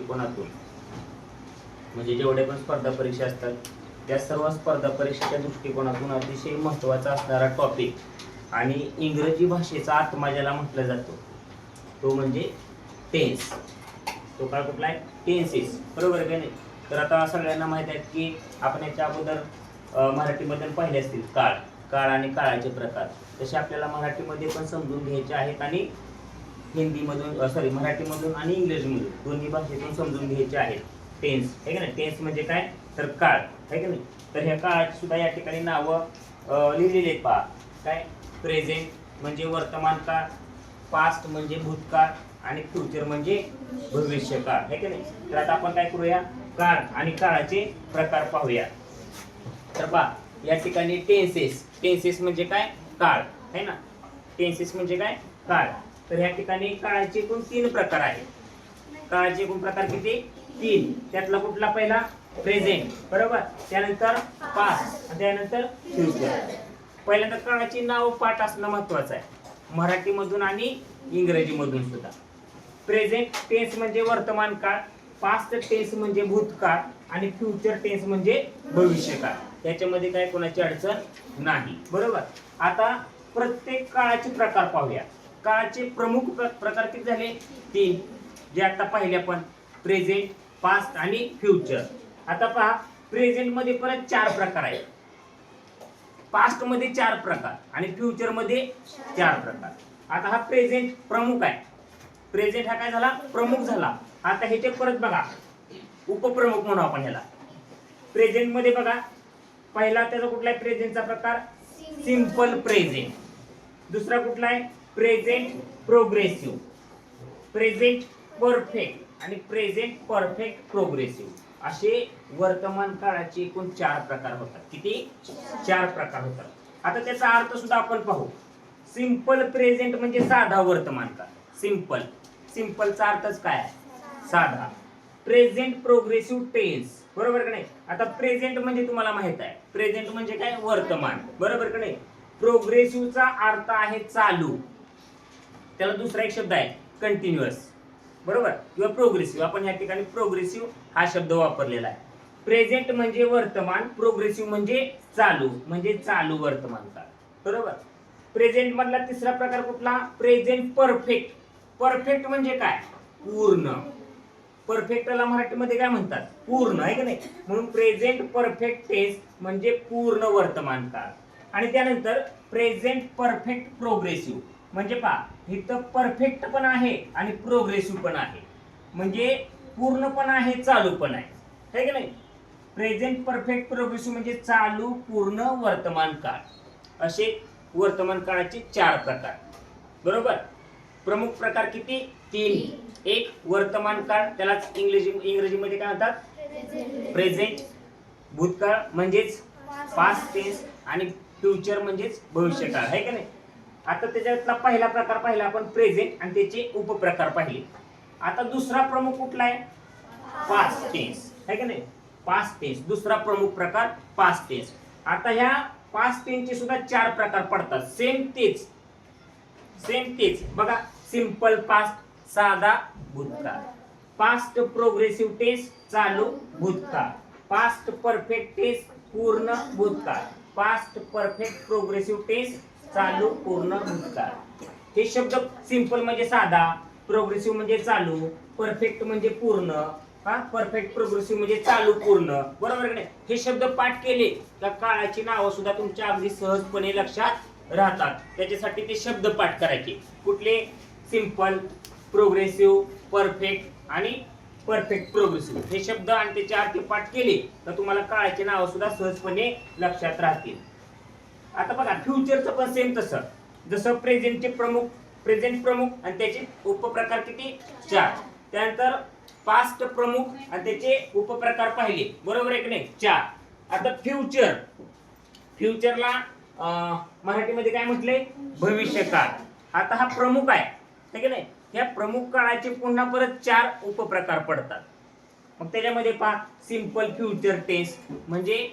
दृष्टिकोनातून म्हणजे जेवढे पण स्पर्धा परीक्षा असतात त्या सर्व स्पर्धा परीक्षेच्या दृष्टिकोनातून अतिशय महत्त्वाचा असणारा टॉपिक आणि इंग्रजी भाषेचा आत्मा ज्याला म्हटलं जातो तो म्हणजे टेन्स. तो काय कुठला आहे? टेन्सेस. बरोबर आहे का नाही? तर आता सगळ्यांना माहीत आहे की आपण याच्या अगोदर मराठीमध्ये पाहिले असतील काळ काळ आणि काळाचे प्रकार. तसे आपल्याला मराठीमध्ये पण समजून घ्यायचे आहेत आणि हिंदीमधून मराठीमधून आणि इंग्रजीमधून दोन्ही भाषेतून समजून घ्यायचे आहेत. टेन्स आहे का नाही? टेन्स म्हणजे काय तर काळ आहे का नाही? तर ह्या काळाची सुद्धा या ठिकाणी नावं लिहिलेली आहेत पहा. काय? प्रेझेंट म्हणजे वर्तमान काळ, पास्ट म्हणजे भूतकाळ आणि फ्युचर म्हणजे भविष्यकाळ आहे का नाही? तर आता आपण काय करूया, काळ आणि काळाचे प्रकार पाहूया. तर पहा या ठिकाणी टेन्सेस म्हणजे काय? काळ आहे ना. टेन्सेस म्हणजे काय? काळ. तर या ठिकाणी काळाचे एकूण 3 प्रकार आहेत. काळाचे एकूण प्रकार किती? 3. त्यातला कुठला पहिला? प्रेझेंट. बरोबर. त्यानंतर पास्ट आणि त्यानंतर फ्युचर. पहिल्यांदा काळाची नाव पाठ असणं महत्वाचं आहे, मराठीमधून आणि इंग्रजीमधून सुद्धा. प्रेझेंट टेन्स म्हणजे वर्तमान काळ, पास्ट टेन्स म्हणजे भूतकाळ आणि फ्युचर टेन्स म्हणजे भविष्यकाळ. त्याच्यामध्ये काय कोणाची अडचण नाही. बरोबर. आता प्रत्येक काळाचे प्रकार पाहूया. काळाचे प्रमुख प्रकार किती झाले? 3, जे आता पाहिले आपण. प्रेझेंट, पास्ट आणि फ्युचर. आता पहा प्रेझेंट मध्ये परत 4 प्रकार आहेत, पास्ट मध्ये 4 प्रकार आणि फ्युचर मध्ये 4 प्रकार. आता हा प्रेझेंट प्रमुख आहे. प्रेझेंट हा काय झाला? प्रमुख झाला. आता ह्याचे परत बघा उपप्रमुख म्हणू आपण ह्याला. प्रेझेंट मध्ये बघा पहिला त्याचा कुठला आहे प्रेझेंटचा प्रकार? Simple present. दुसरा कुठला आहे? प्रेझेंट प्रोग्रेसिव्ह, प्रेझेंट परफेक्ट आणि प्रेझेंट परफेक्ट प्रोग्रेसिव्ह. असे वर्तमान काळाचे एकूण 4 प्रकार होतात. किती? 4 प्रकार होतात. आता त्याचा अर्थ सुद्धा आपण पाहू. सिंपल प्रेझेंट म्हणजे साधा वर्तमान काळ. सिंपलचा अर्थच काय आहे? साधा. Present progressive tense. बरोबर का नाही? आता प्रेझेंट म्हणजे तुम्हाला माहित आहे, प्रेझेंट म्हणजे काय? वर्तमान. बरोबर का नाही? प्रोग्रेसिव्हचा अर्थ आहे चालू. त्याला दुसरा एक शब्द आहे कंटिन्युअस. बरोबर. किंवा प्रोग्रेसिव्ह. आपण या ठिकाणी प्रोग्रेसिव्ह हा शब्द वापरलेला आहे. प्रेझेंट म्हणजे वर्तमान, प्रोग्रेसिव्ह म्हणजे चालू वर्तमान काळ. बरोबर. प्रेझेंट मधला तिसरा प्रकार कुठला? Present perfect. परफेक्ट म्हणजे काय? पूर्ण. परफेक्टला मराठीमध्ये काय म्हणतात? पूर्ण आहे का नाही? म्हणून प्रेझेंट परफेक्ट टेन्स म्हणजे पूर्ण वर्तमान काळ. आणि त्यानंतर प्रेझेंट परफेक्ट प्रोग्रेसिव्ह म्हणजे पहा इथं परफेक्ट पण आहे आणि प्रोग्रेसिव्ह पण आहे. म्हणजे पूर्ण पण आहे, चालू पण आहे. है की नाही? प्रेझेंट परफेक्ट प्रोग्रेसिव्ह म्हणजे चालू, पूर्ण, वर्तमान काळ. असे वर्तमान काळाचे 4 प्रकार. बरोबर. प्रमुख प्रकार किती? 3. एक वर्तमान काळ, त्याला इंग्रजीमध्ये काय म्हणतात? प्रेझेंट. भूतकाळ म्हणजेच पास्ट टेन्स आणि फ्युचर म्हणजेच भविष्यकाळ. आहे का नाही? आता त्याच्यातला पहिला प्रकार पाहिला आपण प्रेझेंट आणि त्याचे उपप्रकार पाहिले. आता दुसरा प्रमुख कुठला आहे? Past tense. आहे का नाही? पास्ट टेन्स दुसरा प्रमुख प्रकार पास्ट टेन्स. आता ह्या पास्ट टेन्सचे सुद्धा 4 प्रकार पडतात. सेम तेच बघा. सिंपल पास्ट साधा भूतकाळ, पास्ट प्रोग्रेसिव्ह टेन्स चालू भूतकाळ, पास्ट परफेक्ट टेन्स पूर्ण भूतकाळ, पास्ट परफेक्ट प्रोग्रेसिव्ह टेन्स चालू पूर्ण भूतकाळ. हे शब्द सिंपल म्हणजे साधा, प्रोग्रेसिव्ह म्हणजे चालू, परफेक्ट म्हणजे पूर्ण, परफेक्ट प्रोग्रेसिव्ह म्हणजे चालू पूर्ण. बरोबर की नाही? हे शब्द पाठ केले तर काळाची नावं सुद्धा तुमच्या अगदी सहजपणे लक्षात राहतात. त्याच्यासाठी ते शब्द पाठ करायचे. कुठले? सिंपल, प्रोग्रेसिव्ह, परफेक्ट आणि परफेक्ट प्रोग्रेसिव्ह. हे शब्द आणि त्याचे अर्थ पाठ केले तर तुम्हाला काळाची नावं सुद्धा सहजपणे लक्षात राहतील. आता बघा फ्युचरचं पण सेम तसं. जसं प्रेझेंट प्रमुख आणि त्याचे उपप्रकार किती? 4. त्यानंतर पास्ट प्रमुख आणि त्याचे उपप्रकार पाहिले. बरोबर आहे की नाही? 4. आता फ्युचरला मराठीमध्ये काय म्हटले? भविष्यकाळ. आता हा प्रमुख आहे, ठीक आहे नाही? ह्या प्रमुख काळाचे पुन्हा परत 4 उपप्रकार पडतात. मग त्याच्यामध्ये पहा सिंपल फ्युचर टेन्स म्हणजे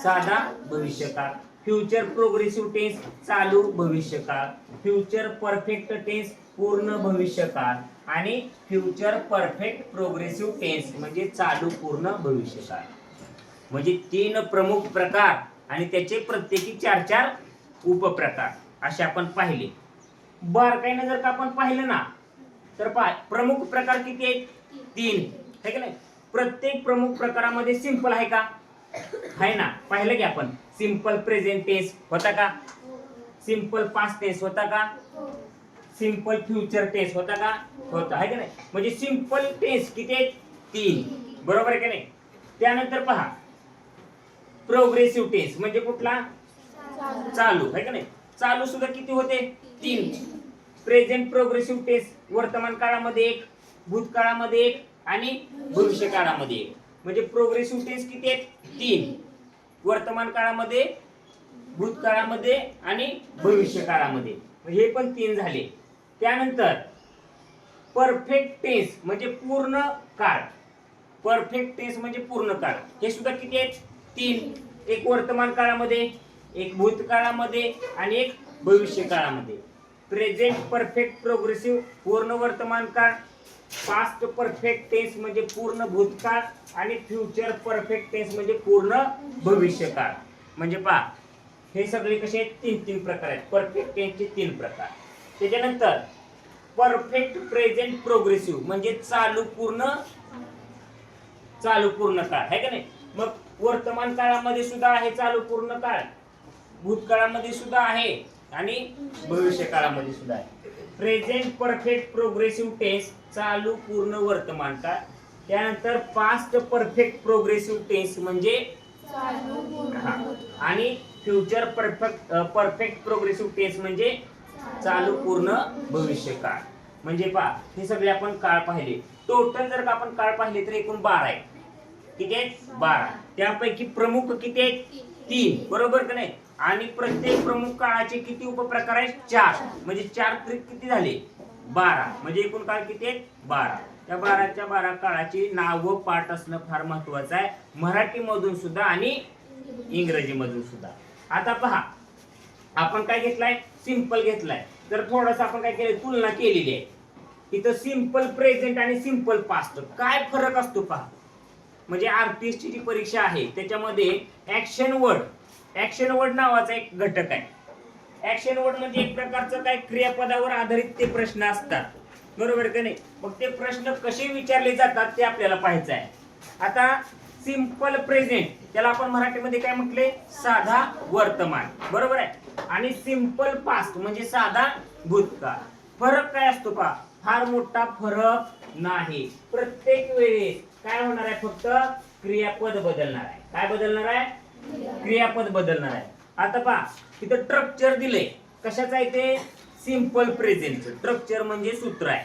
साधा भविष्यकाळ, फ्युचर प्रोग्रेसिव्ह टेन्स चालू भविष्यकाळ, फ्युचर परफेक्ट टेन्स पूर्ण भविष्यकाळ आणि फ्युचर परफेक्ट प्रोग्रेसिव्ह टेन्स म्हणजे चालू पूर्ण भविष्यकाळ. म्हणजे 3 प्रमुख प्रकार आणि त्याचे प्रत्येकी 4 उपप्रकार असे आपण पाहिले. बारकाईने जर का आपण पाहिलं ना तर प्रमुख प्रकार किती आहेत? 3 आहे की नाही. प्रत्येक प्रमुख प्रकारामध्ये सिंपल आहे का? आहे ना. पाहिलं की आपण सिंपल प्रेझेंट टेन्स होता का? सिंपल पास्ट टेन्स होता का? सिंपल फ्युचर टेन्स होता का? होता. आहे की नाही. म्हणजे सिंपल टेन्स किती आहेत? 3. बरोबर आहे की नाही. त्यानंतर पहा प्रोग्रेसिव्ह टेन्स म्हणजे कुठला? चालू. आहे की नाही. चालू सुद्धा किती होते? 3. प्रेझेंट प्रोग्रेसिव्ह टेन्स वर्तमान काळामध्ये 1, भूतकाळामध्ये 1 आणि भविष्य काळामध्ये 1. म्हणजे प्रोग्रेसिव्ह टेन्स किती आहेत? 3. वर्तमान काळामध्ये, भूतकाळामध्ये आणि भविष्य काळामध्ये. हे पण 3 झाले. त्यानंतर परफेक्ट टेन्स म्हणजे पूर्ण काळ. परफेक्ट टेन्स म्हणजे पूर्ण काळ. हे सुद्धा किती आहेत? 3. एक वर्तमान काळामध्ये, एक भूतकाळामध्ये आणि एक भविष्य काळामध्ये. प्रेझेंट परफेक्ट प्रोग्रेसिव्ह पूर्ण वर्तमान काळ, पास्ट परफेक्ट टेन्स म्हणजे पूर्ण भूतकाळ आणि फ्युचर परफेक्ट टेन्स म्हणजे पूर्ण भविष्यकाळ. म्हणजे पहा हे सगळे कसे आहेत? 3 प्रकार आहेत. परफेक्ट टेन्सचे 3 प्रकार. त्याच्यानंतर परफेक्ट प्रेझेंट प्रोग्रेसिव्ह म्हणजे चालू पूर्ण काळ आहे का नाही. मग वर्तमान काळामध्ये सुद्धा आहे चालू पूर्ण काळ, भूतकाळामध्ये सुद्धा आहे आणि भविष्य काळामध्ये सुद्धा आहे. प्रेझेंट परफेक्ट प्रोग्रेसिव्ह टेन्स चालू पूर्ण वर्तमान काळ. त्यानंतर पास्ट परफेक्ट प्रोग्रेसिव्ह टेन्स म्हणजे आणि फ्युचर परफेक्ट प्रोग्रेसिव्ह टेन्स म्हणजे चालू पूर्ण भविष्य काळ. म्हणजे पहा हे सगळे आपण काळ पाहिले. टोटल जर का आपण काळ पाहिले तर एकूण 12 आहे. किती आहेत? 12. त्यापैकी प्रमुख किती आहेत? 3. बरोबर का नाही. आणि प्रत्येक प्रमुख काळाचे किती उपप्रकार आहेत? 4. म्हणजे 4 त्रिक किती झाले? 12. म्हणजे एकूण काळ किती आहेत? 12. त्या 12च्या 12 काळाची नाव पाठ असणं फार महत्वाचं आहे, मराठी मधून सुद्धा आणि इंग्रजी मधून सुद्धा. आता पहा आपण काय घेतलाय? सिंपल घेतलाय. तर थोडस आपण काय केलं? तुलना केलेली आहे. इथं सिंपल प्रेझेंट आणि सिंपल पास्ट काय फरक असतो पहा. म्हणजे आरटीएसची जी परीक्षा आहे त्याच्यामध्ये ऍक्शन वर्ड नावाचा एक घटक आहे. ऍक्शन वर्ड म्हणजे एक प्रकारचं काय क्रियापदावर आधारित ते प्रश्न असतात. बरोबर का नाही. मग ते प्रश्न कसे विचारले जातात ते आपल्याला पाहायचं आहे. आता सिंपल प्रेझेंट त्याला आपण मराठीमध्ये काय म्हटले? साधा वर्तमान. बरोबर आहे. आणि सिंपल पास्ट म्हणजे साधा भूतकाळ. फरक काय असतो पहा. फार मोठा फरक नाही. प्रत्येक वेळेस काय होणार आहे? फक्त क्रियापद बदलणार आहे. काय बदलणार आहे? क्रियापद बदलणार आहे. आता पहा इथं स्ट्रक्चर दिलंय. कशाचं आहे ते? सिंपल प्रेझेंटचं. स्ट्रक्चर म्हणजे सूत्र आहे.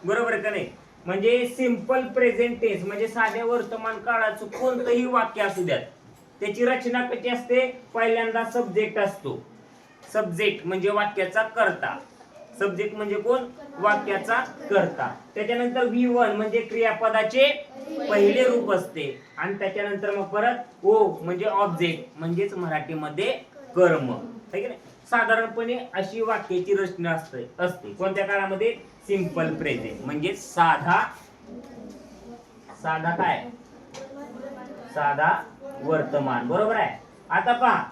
बरोबर का नाही. म्हणजे सिंपल प्रेझेंट टेन्स म्हणजे साध्या वर्तमान काळाचं कोणतंही वाक्य असू द्यात त्याची रचना कशी असते? पहिल्यांदा सब्जेक्ट असतो. सब्जेक्ट म्हणजे वाक्याचा कर्ता. सब्जेक्ट म्हणजे कोण? वाक्याचा कर्ता. त्याच्यानंतर V1 म्हणजे क्रियापदाचे पहिले रूप असते आणि त्याच्यानंतर मग परत O म्हणजे ऑब्जेक्ट म्हणजेच मराठीमध्ये कर्म. है की नाही. साधारणपणे अशी वाक्याची रचना असते. कोणत्या काळामध्ये? सिंपल प्रेझेंट म्हणजे साधा काय? साधा वर्तमान. बरोबर आहे. आता पहा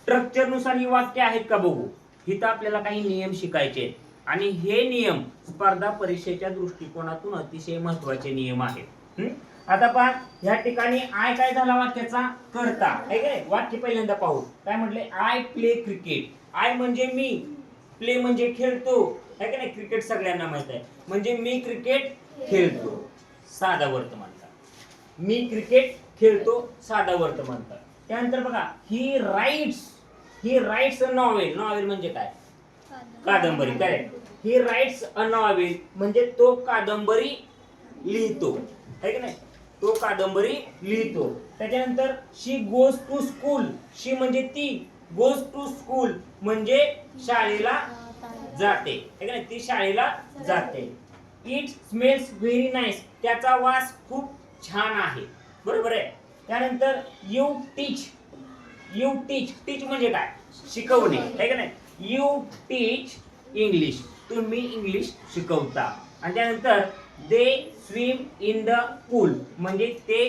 स्ट्रक्चर नुसार ही वाक्य आहेत का बघू. इथं आपल्याला काही नियम शिकायचे आहेत आणि हे नियम स्पर्धा परीक्षेच्या दृष्टिकोनातून अतिशय महत्वाचे नियम आहेत. आता पहा या ठिकाणी आय काय झाला? वाक्याचा कर्ता आहे काय. वाक्य पहिल्यांदा पाहू. काय म्हटले? I play cricket. आय म्हणजे मी, प्ले म्हणजे खेळतो आहे का नाही. क्रिकेट सगळ्यांना माहित आहे. म्हणजे मी क्रिकेट खेळतो. साधा वर्तमान काळ. मी क्रिकेट खेळतो. साधा वर्तमान काळ. त्यानंतर बघा ही राईट्स अ नॉवेल. नॉवेल म्हणजे काय? कादंबरी. करेक्ट. ही राईट्स अ नॉवेल म्हणजे तो कादंबरी लिहितो है की नाही. तो कादंबरी लिहितो. त्याच्यानंतर शी गोज टू स्कूल. शी म्हणजे ती, गोज टू स्कूल म्हणजे शाळेला जाते है की नाही. ती शाळेला जाते. It smells very nice. त्याचा वास खूप छान आहे. बरोबर आहे. त्यानंतर यू टीच. टीच म्हणजे काय? शिकवणे है की नाही. You teach English. तुम्ही इंग्लिश शिकवता. आणि त्यानंतर दे स्विम इन द पूल म्हणजे ते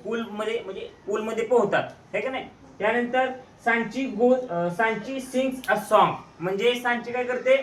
पूल मध्ये पोहतात है का नाही. त्यानंतर सांची सिंग्स अ सॉन्ग म्हणजे सांची काय करते,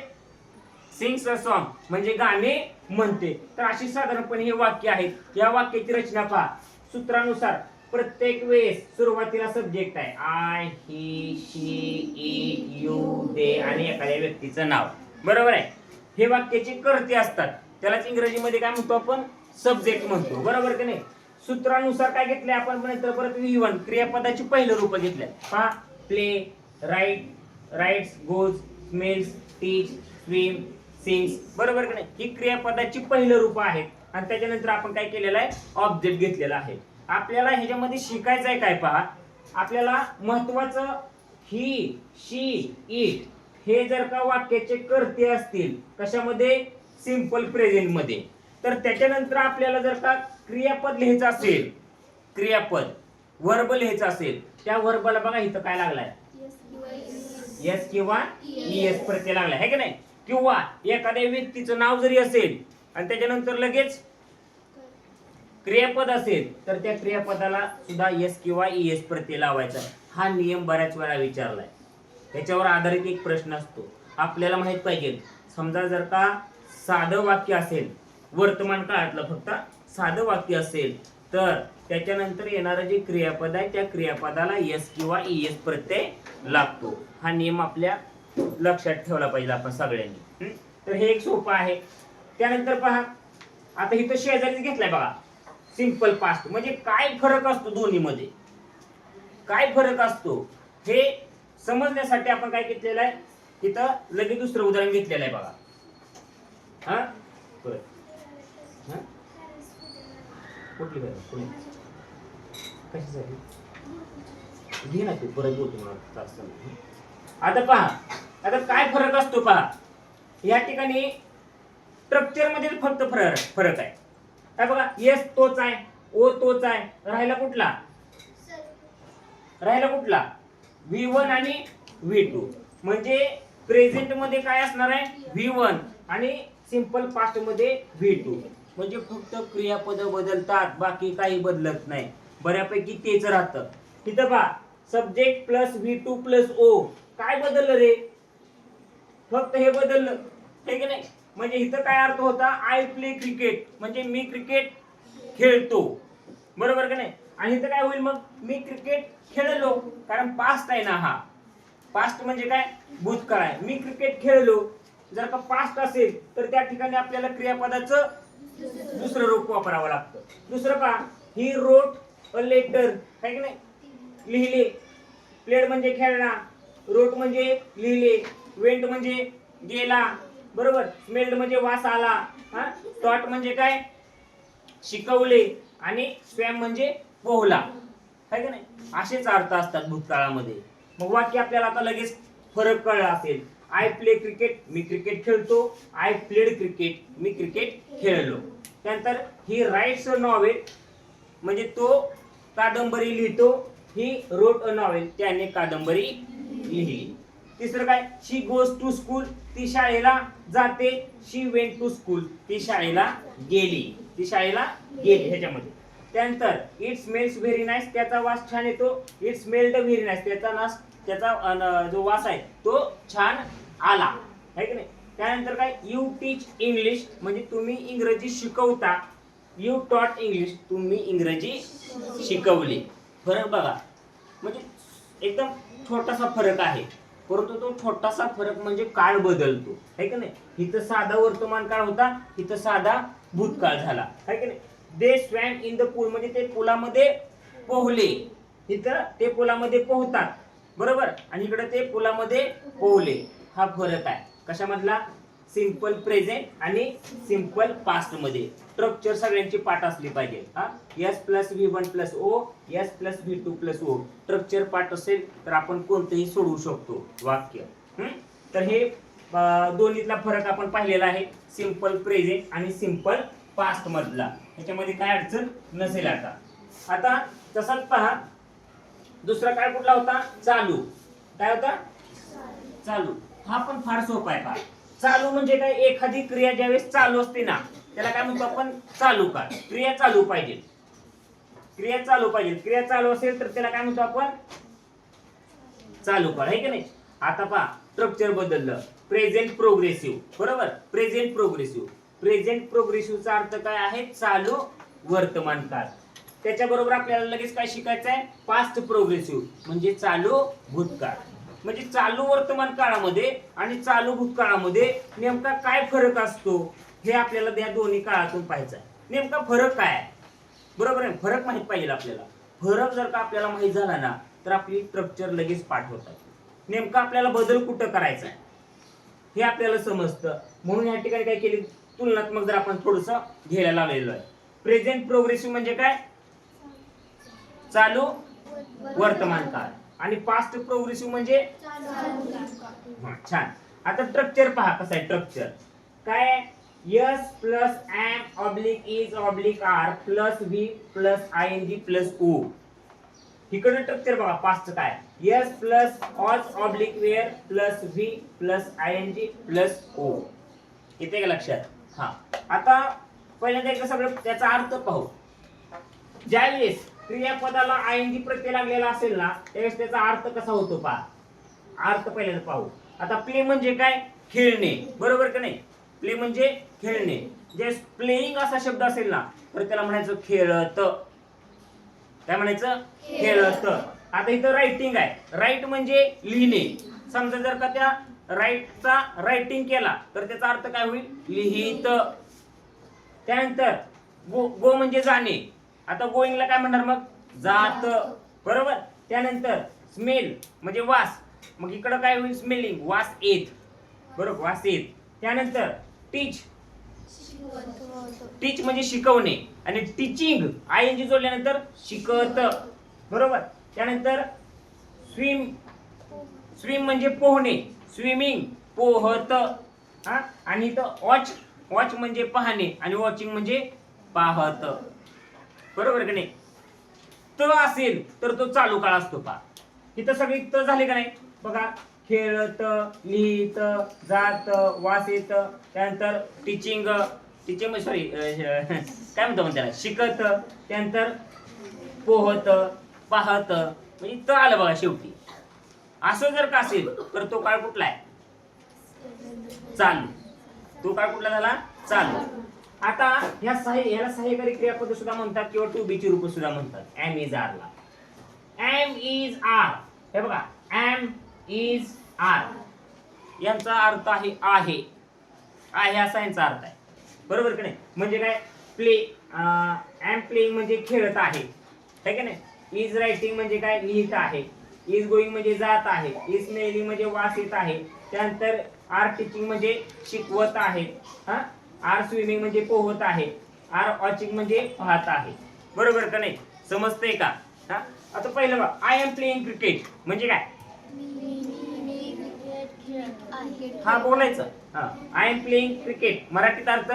सिंग्स अ सॉन्ग म्हणजे गाणे म्हणते. तर अशी साधारणपणे हे वाक्य आहेत. या वाक्याची रचना पहा. सूत्रानुसार प्रत्येक वेळेस सुरुवातीला सब्जेक्ट आहे I, he, she, it, you, they आणि एखाद्या व्यक्तीचं नाव. बरोबर आहे. हे वाक्याचे कर्ते असतात, त्यालाच इंग्रजीमध्ये काय म्हणतो आपण, सब्जेक्ट म्हणतो. बरोबर की नाही. सूत्रानुसार काय घेतलंय आपण, नंतर परत V1 क्रियापदाची पहिलं रूप घेतलंय. पहा, प्ले, राईट्स, गोज, स्मेल्स, टीच, स्विम, सिंग्स. बरोबर की नाही. ही क्रियापदाची पहिलं रूप आहेत आणि त्याच्यानंतर आपण काय केलेलं आहे, ऑब्जेक्ट घेतलेला आहे. आपल्याला ह्याच्यामध्ये शिकायचं आहे काय पहा, आपल्याला महत्वाचं ही, शी, इट हे जर का वाक्याचे कर्ते असतील कशामध्ये, सिंपल प्रेझेंट मध्ये, तर त्याच्यानंतर आपल्याला जर का क्रियापद लिहायचं असेल, क्रियापद वर्ब लिहायचं असेल, त्या वर्बला बघा इथं काय लागलाय, यस किंवा ईएस प्रत्यय लागलाय है की नाही. किंवा एखाद्या व्यक्तीचं नाव जरी असेल आणि त्याच्यानंतर लगेच क्रियापद असेल तर त्या क्रियापदाला सुद्धा यस किंवा ईएस प्रत्यय लावायचा. हा नियम बऱ्याच वेळा विचारलाय, त्याच्यावर आधारित एक प्रश्न असतो. आपल्याला माहित पाहिजे, समजा जर का साधं वाक्य असेल, वर्तमान काळातलं फक्त साधं वाक्य असेल, तर त्याच्यानंतर येणारं जे क्रियापद आहे त्या क्रियापदाला यस किंवा ईएस प्रत्यय लागतो. हा नियम आपल्या लक्षात ठेवला पाहिजे आपण सगळ्यांनी. तर हे एक सोपं आहे. त्यानंतर पहा, आता इथं शेजारीच घेतलाय बघा, सिंपल पास्ट म्हणजे काय फरक असतो दोन्ही मध्ये, काय फरक असतो हे समजण्यासाठी आपण काय घेतलेलं आहे, इथं लगेच दुसरं उदाहरण घेतलेलं आहे बघा. हा कुठली कशासाठी घे ना तू, परत बोलतो मला. आता पहा, आता काय फरक असतो पहा. या ठिकाणी स्ट्रक्चर मध्ये फक्त फरक आहे. काय बघा, येस तोच आहे, ओ तोच आहे, राहिला कुठला, V1 आणि V2. म्हणजे प्रेझेंट मध्ये काय असणार आहे, V1 आणि सिंपल पास्ट मध्ये V2. म्हणजे फक्त क्रियापद बदलतात, बाकी काही बदलत नाही, बऱ्यापैकी तेच राहतं. तिथं पहा, subject plus V2 plus O काय बदललं रे, फक्त हे बदललं हे की नाही. म्हणजे इथं काय अर्थ होता, आय प्ले क्रिकेट म्हणजे मी क्रिकेट खेळतो. बरोबर का नाही. आणि इथं काय होईल मग, मी क्रिकेट खेळलो, कारण पास्ट आहे ना, हा पास्ट म्हणजे काय, भूतकाळ आहे. मी क्रिकेट खेळलो, जर का पास्ट असेल तर त्या ठिकाणी आपल्याला क्रियापदाचं दुसरं रूप वापरावं लागतं. दुसरं पहा, ही रोट अ लेटर आहे की नाही, लिहिले. प्लेड म्हणजे खेळला, रोट म्हणजे लिहिले, वेंट म्हणजे गेला. बरोबर. स्मेल्ड म्हणजे वास आला. टॉट म्हणजे काय, शिकवले. आणि स्वॅम म्हणजे पोहला है का नाही. असेच अर्थ असतात भूतकाळामध्ये. मग वाक्य आपल्याला आता लगेच फरक कळला असेल. आय प्ले क्रिकेट मी क्रिकेट खेळतो, आय प्लेड क्रिकेट मी क्रिकेट खेळलो. त्यानंतर ही राईट्स अ नॉवेल म्हणजे तो कादंबरी लिहितो, ही रोट अ नॉवेल त्याने कादंबरी लिहिली. तिसरं काय, शी गोज टू स्कूल ती शाळेला जाते, शी वेंट टू स्कूल ती शाळेला गेली, ह्याच्यामध्ये. त्यानंतर इट स्मेल्स व्हेरी नाईस त्याचा वास छान येतो, इट स्मेल्ड व्हेरी नाईस त्याचा जो वास आहे तो छान आला है की नाही. त्यानंतर काय, यू टीच इंग्लिश म्हणजे तुम्ही इंग्रजी शिकवता, यू टॉट इंग्लिश तुम्ही इंग्रजी शिकवली. फरक बघा, म्हणजे एकदम छोटासा फरक आहे, परंतु तो छोटासा फरक म्हणजे काळ बदलतो है की नाही. इथं साधा वर्तमान काळ होता, इथं साधा भूतकाळ झाला है की नाही. दे स्वॅम इन द पूल म्हणजे ते पुलामध्ये पोहले, इथं ते पुलामध्ये पोहतात. बरोबर. आणि इकडे ते पुलामध्ये पोहले. हा फरक आहे कशामधला, सिंपल प्रेझेंट आणि सिंपल पास्ट मध्ये. स्ट्रक्चर सगळ्यांची पाठ असली पाहिजे. S plus V1 plus O, S plus V2 plus O structure पाठ असेल तर आपण कोणतेही सोडवू शकतो वाक्य. तर हे दोन्हीतला फरक आपण पाहिलेला आहे, सिंपल प्रेझेंट आणि सिंपल पास्ट मधला. ह्याच्यामध्ये काय अडचण नसेल. आता तसाच पहा, दुसरा काय कुठला होता, चालू. काय होता, चालू. हा पण फार सोपा आहे पहा. चालू म्हणजे काय, एखादी क्रिया ज्यावेळेस चालू असते ना त्याला काय म्हणतो आपण, चालू काळ. क्रिया चालू पाहिजे, क्रिया चालू पाहिजे, क्रिया चालू असेल तर त्याला काय म्हणतो आपण, चालू काळ, आहे की नाही. आता पहा स्ट्रक्चर बदललं, प्रेझेंट प्रोग्रेसिव्ह, बरोबर. प्रेझेंट प्रोग्रेसिव्ह, प्रेझेंट प्रोग्रेसिव्हचा अर्थ काय आहे, चालू वर्तमान काळ. त्याच्याबरोबर आपल्याला लगेच काय शिकायचं आहे, पास्ट प्रोग्रेसिव्ह म्हणजे चालू भूतकाळ. म्हणजे चालू वर्तमान काळामध्ये आणि चालू भूतकाळामध्ये नेमका काय फरक असतो हे आपल्याला या दोन्ही काळातून पाहायचं आहे. नेमका फरक काय आहे, बरोबर आहे. फरक माहित पाहिजे आपल्याला. फरक जर का आपल्याला माहित झाला ना तर आपली स्ट्रक्चर लगेच पाठ होतात. नेमका आपल्याला बदल कुठं करायचा आहे हे आपल्याला समजतं. म्हणून या ठिकाणी काय केली, तुलनात्मक जर आपण थोडस घ्यायला लावलेलं आहे. प्रेझेंट प्रोग्रेसिव्ह म्हणजे काय, चालू वर्तमान काळ. आणि पास्ट प्रोग्रेसिव्ह म्हणजे छान. आता स्ट्रक्चर पहा कसं आहे. स्ट्रक्चर काय आहे, S plus am oblique is oblique are plus V plus I N G plus O. इकडे स्ट्रक्चर बघा पास्ट काय, S plus was oblique were plus V plus I N G plus O. येते का लक्षात. हा आता पहिल्यांदा एकदा सगळं त्याचा अर्थ पाहू. ज्यावेळेस क्रियापदाला आयएनजी प्रत्यय लागलेला असेल ना त्यावेळेस त्याचा अर्थ कसा होतो पहा. अर्थ पहिल्यांदा पाहू. आता प्ले म्हणजे काय, खेळणे, बरोबर का नाही. प्ले म्हणजे खेळणे. जे प्लेइंग असा शब्द असेल ना तर त्याला म्हणायचं खेळत. काय म्हणायचं, खेळत. आता इथं रायटिंग आहे, राईट म्हणजे लिहिणे. समजा जर का त्या राईटचा रायटिंग केला तर त्याचा अर्थ काय होईल, लिहित. त्यानंतर गो म्हणजे जाणे. आता गोइंगला काय म्हणणार मग, जात, बरोबर. त्यानंतर स्मेल म्हणजे वास, मग इकडं काय होईल, स्मेलिंग, वास येत, बरोबर, वास येत. त्यानंतर टीच, टीच म्हणजे शिकवणे. आणि टीचिंग आयएनजी जोडल्यानंतर शिकत, बरोबर. त्यानंतर स्विम, स्विम म्हणजे पोहणे, स्विमिंग, पोहत. हा आणि इथं वॉच, वॉच म्हणजे पाहणे आणि वॉचिंग म्हणजे पाहत, बरोबर का नाही. त असेल तर तो चालू काळ असतो पहा. इथं सगळी त झाले का नाही बघा, खेळत, लिहित, जात, वास येत. त्यानंतर टीचिंग, टीचिंग सॉरी काय म्हणतो त्याला, शिकत. त्यानंतर पोहत, पाहत, म्हणजे त आलं बघा शेवटी. असं जर का असेल तर तो काळ कुठला आहे, चालू. तो काळ कुठला झाला, चालू. आता ह्या ह्याला सहाय्यकारी क्रियापद सुद्धा म्हणतात किंवा टू बी ची रूप सुद्धा म्हणतात. एम इज आर ला, एम इज आर, हे बघा एम इज आर यांचा अर्थ आहे आहे, आहे असा यांचा अर्थ आहे, बरोबर की नाही. म्हणजे काय, प्ले, एम प्लेइंग म्हणजे खेळत आहे, है की नाही. इज रायटिंग म्हणजे काय, लिहित आहे. इज गोइंग म्हणजे जात आहे. इज स्मेलिंग म्हणजे वास येत आहे. त्यानंतर आर टीचिंग म्हणजे शिकवत आहे. हा, आर स्विमिंग म्हणजे पोहत आहे. आर वॉचिंग म्हणजे पाहत आहे, बरोबर का नाही. समजतंय का. हा आता पहिलं बघा, आय एम प्लेइंग क्रिकेट म्हणजे काय, हा बोलायचं. हा, आय एम प्लेइंग क्रिकेट मराठीत अर्थ,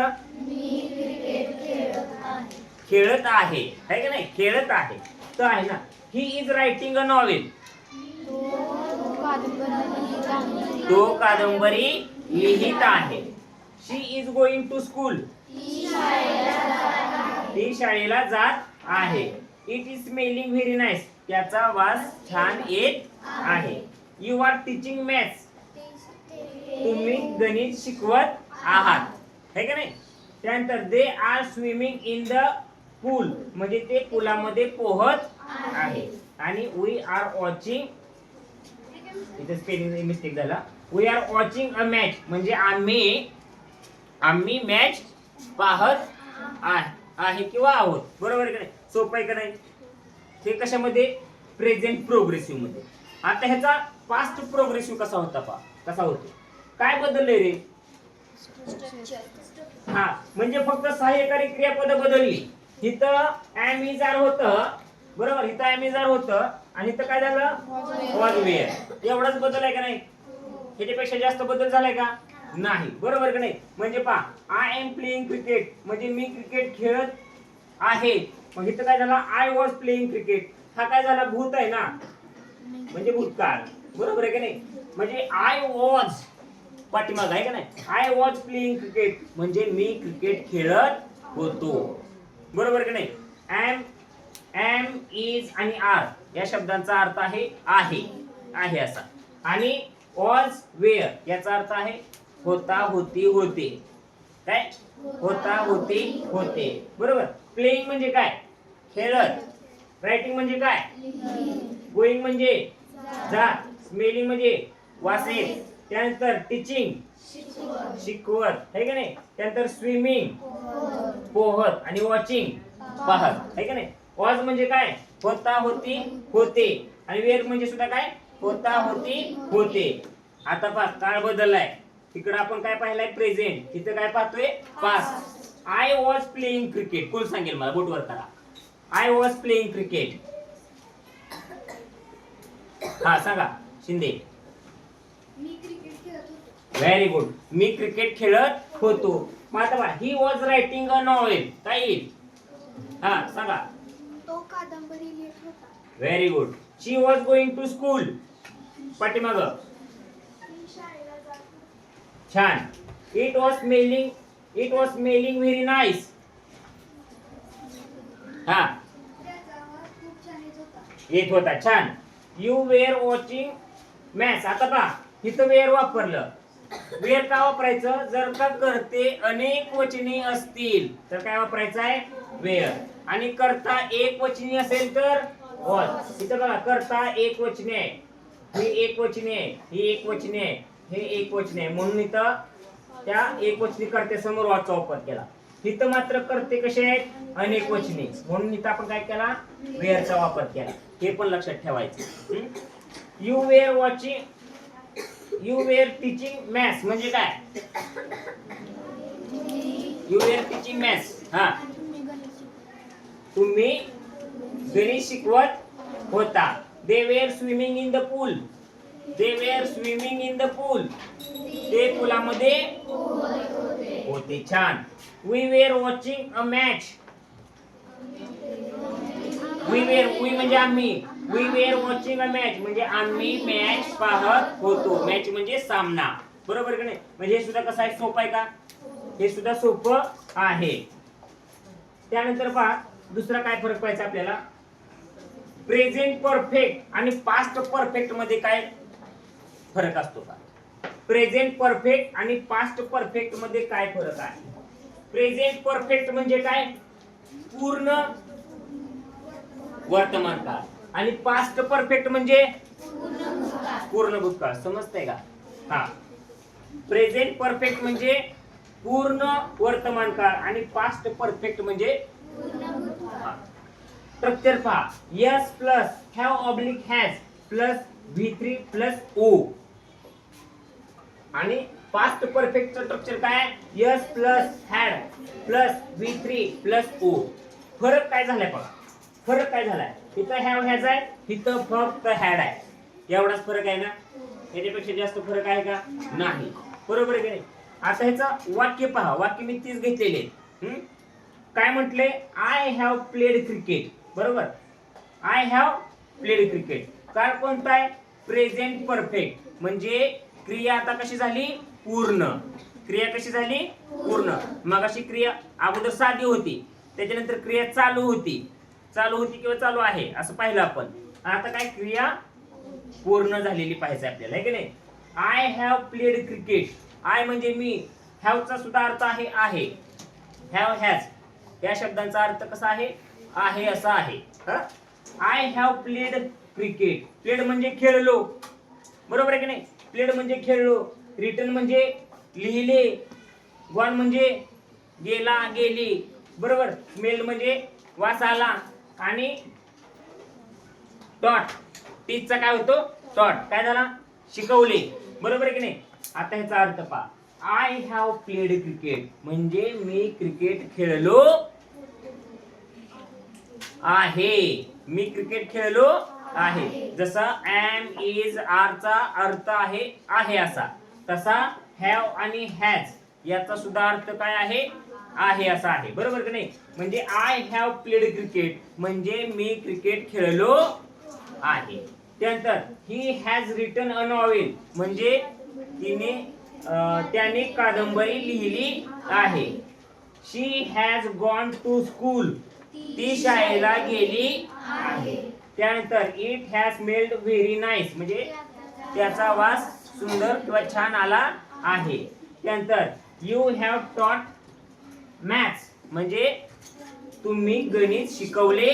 खेळत आहे, है का नाही, खेळत आहे. तर आहे ना. He is writing a novel, तो कादंबरी लिहित आहे. शी इज गोइंग टू स्कूल, ती शाळेला जात आहे. It is smelling very nice, त्याचा वास छान येत आहे. यू आर टीचिंग मॅथ्स, तुम्ही गणित शिकवत आहात, है का नाही. त्यानंतर they are swimming in the pool म्हणजे ते पुलामध्ये पोहत आहे. आणि वी आर वॉचिंग, इथे स्पेलिंग मिस्टेक झाला, we are watching a match म्हणजे आम्ही मॅच पाहत आहे किंवा आहोत, बरोबर का नाही. सोपं आहे का नाही. हे कशामध्ये, प्रेझेंट प्रोग्रेसिव्ह मध्ये. आता ह्याचा पास्ट प्रोग्रेसिव्ह कसा होता पहा, कसा होतो, काय बदलले रे. हा म्हणजे फक्त सहाय्यकारी क्रियापद बदलली. इथं एम इज आर होतं, बरोबर, इथं एम इज आर होतं आणि इथं काय झालं, वॉज वेअर. एवढाच बदल आहे का नाही, ह्याच्यापेक्षा जास्त बदल झालाय का नाही, बरोबर का नाही. म्हणजे पहा, आय एम प्लेइंग क्रिकेट म्हणजे मी क्रिकेट खेळत आहे. मग इथं काय झालं, आय वॉज प्लेइंग क्रिकेट, हा काय झाला, भूत आहे ना म्हणजे भूतकाळ, बरोबर आहे का नाही. म्हणजे आय वॉज पाठीमाग आहे का नाही. आय वॉज प्लेइंग क्रिकेट म्हणजे मी क्रिकेट खेळत होतो. बरोबर की नाही. एम इज आणि आर या शब्दांचा अर्थ आहे आहे असा. आणि वॉज वेअर याचा अर्थ आहे होता होती होते. काय होता होती होते. बरोबर. प्लेइंग म्हणजे काय खेळत. रायटिंग म्हणजे काय गोइंग म्हणजे जात. स्मेलिंग म्हणजे वास येत. त्यानंतर टीचिंग शिकवत आहे का नाही. त्यानंतर स्विमिंग पोहत आणि वॉचिंग पाहत आहे का नाही. वॉज म्हणजे काय होता होती होते. आणि वेअर म्हणजे सुद्धा काय होता होती होते. आता पहा काळ बदललाय. तिकडे आपण काय पाहिलंय प्रेझेंट. तिथे काय पाहतोय past. I was playing cricket. कोण सांगेल मला बोट वर करा. I was playing cricket. हा सांगा शिंदे. Very good. मी क्रिकेट खेळत होतो. मग आता पहा he was writing a novel. काय येईल. हा सांगा. तो कादंबरी लिहित होता. Very good. She was going to school. पाठीमाग छान. It was smelling very nice. हा येत होता. छान. You were watching match. आता पहा इथं वेअर वापरलं. वेअर का वापरायचं जर का करते अनेक वचनी असतील तर काय वापरायचं आहे वेअर. आणि करता एक वचनी असेल तर वॉज. इथं बघा करता एक वचनी आहे. ही एक वचनी आहे. ही एक वचनी आहे. हे एक वचनी आहे. म्हणून इथं त्या एक वचनी करते समोर वॉजचा वापर केला. इथं मात्र करते कसे आहेत अनेक वचनी. म्हणून इथं आपण काय केला वेअरचा वापर केला. हे पण लक्षात ठेवायचं. यू वेअर टीचिंग मॅथ्स म्हणजे काय यू वेअर टीचिंग मॅथ्स. हा तुम्ही गणित शिकवत होता. They were swimming in the pool. They were swimming in the pool. ते पुलामध्ये होते. छान. We were watching a match. We म्हणजे आम्ही. We were watching a match म्हणजे आम्ही मॅच पाहत होतो. मॅच म्हणजे सामना. बरोबर की नाही. म्हणजे हे सुद्धा कसं आहे सोपं आहे का. हे सुद्धा सोपं आहे. त्यानंतर पहा दुसरा काय फरक पाहायचा आपल्याला. प्रेझेंट परफेक्ट आणि पास्ट परफेक्ट मध्ये काय फरक असतो का. प्रेझेंट परफेक्ट आणि पास्ट परफेक्ट मध्ये काय फरक आहे. प्रेझेंट परफेक्ट म्हणजे काय पूर्ण वर्तमान काळ. आणि पास्ट परफेक्ट म्हणजे पूर्ण भूतकाळ. समजतंय का. हा प्रेझेंट परफेक्ट म्हणजे पूर्ण वर्तमान काळ आणि पास्ट परफेक्ट म्हणजे स्ट्रक्चर पहा. Yes plus have oblique has plus V3 plus O. आणि पास्ट परफेक्टचं स्ट्रक्चर काय S plus had plus V3 plus O. फरक काय झालाय बघा. फरक काय झालाय. इथं हॅव हॅज आहे. इथं फक्त हॅड आहे. एवढाच फरक आहे ना. याच्यापेक्षा जास्त फरक आहे का नाही. बरोबर आहे की नाही. आता ह्याचं वाक्य पहा. वाक्य मी तीच घेतलेले. काय म्हटले आय हॅव प्लेड क्रिकेट. बरोबर. I have played cricket. काळ कोणता आहे प्रेझेंट परफेक्ट म्हणजे क्रिया आता कशी झाली पूर्ण. क्रिया कशी झाली पूर्ण. मग अशी क्रिया अगोदर साधी होती. त्याच्यानंतर क्रिया चालू होती किंवा चालू आहे असं पाहिलं आपण. आता काय क्रिया पूर्ण झालेली पाहिजे आपल्याला आहे की नाही. I have played cricket. I म्हणजे मी. हॅवचा सुद्धा अर्थ आहे. हॅव हॅज या शब्दांचा अर्थ कसा आहे असा आहे. I have played cricket. Played म्हणजे खेळलो. बरोबर आहे की नाही. प्लेड म्हणजे खेळलो. रिटन म्हणजे लिहिले. गॉन म्हणजे गेला गेली. बरोबर. स्मेल म्हणजे वास आला. आणि डॉट टीचचा काय होतो डॉट काय झाला शिकवले. बरोबर आहे की नाही. आता ह्याचा अर्थ पहा. आय हॅव प्लेड क्रिकेट म्हणजे मी क्रिकेट खेळलो आहे. मी क्रिकेट खेळलो आहे. जसा एम इज आर चा अर्थ आहे असा तसा हॅव आणि हॅज याचा सुद्धा अर्थ काय आहे असा आहे. बरोबर की नाही. म्हणजे आय हॅव प्लेड क्रिकेट म्हणजे मी क्रिकेट खेळलो आहे. त्यानंतर he has written a novel म्हणजे तिने त्याने कादंबरी लिहिली आहे. She has gone to school. ती शाळेला गेली आहे. त्यानंतर it has smelled very nice म्हणजे त्याचा वास सुंदर किंवा छान आला आहे. त्यानंतर यू हॅव टॉट मॅथ्स म्हणजे तुम्ही गणित शिकवले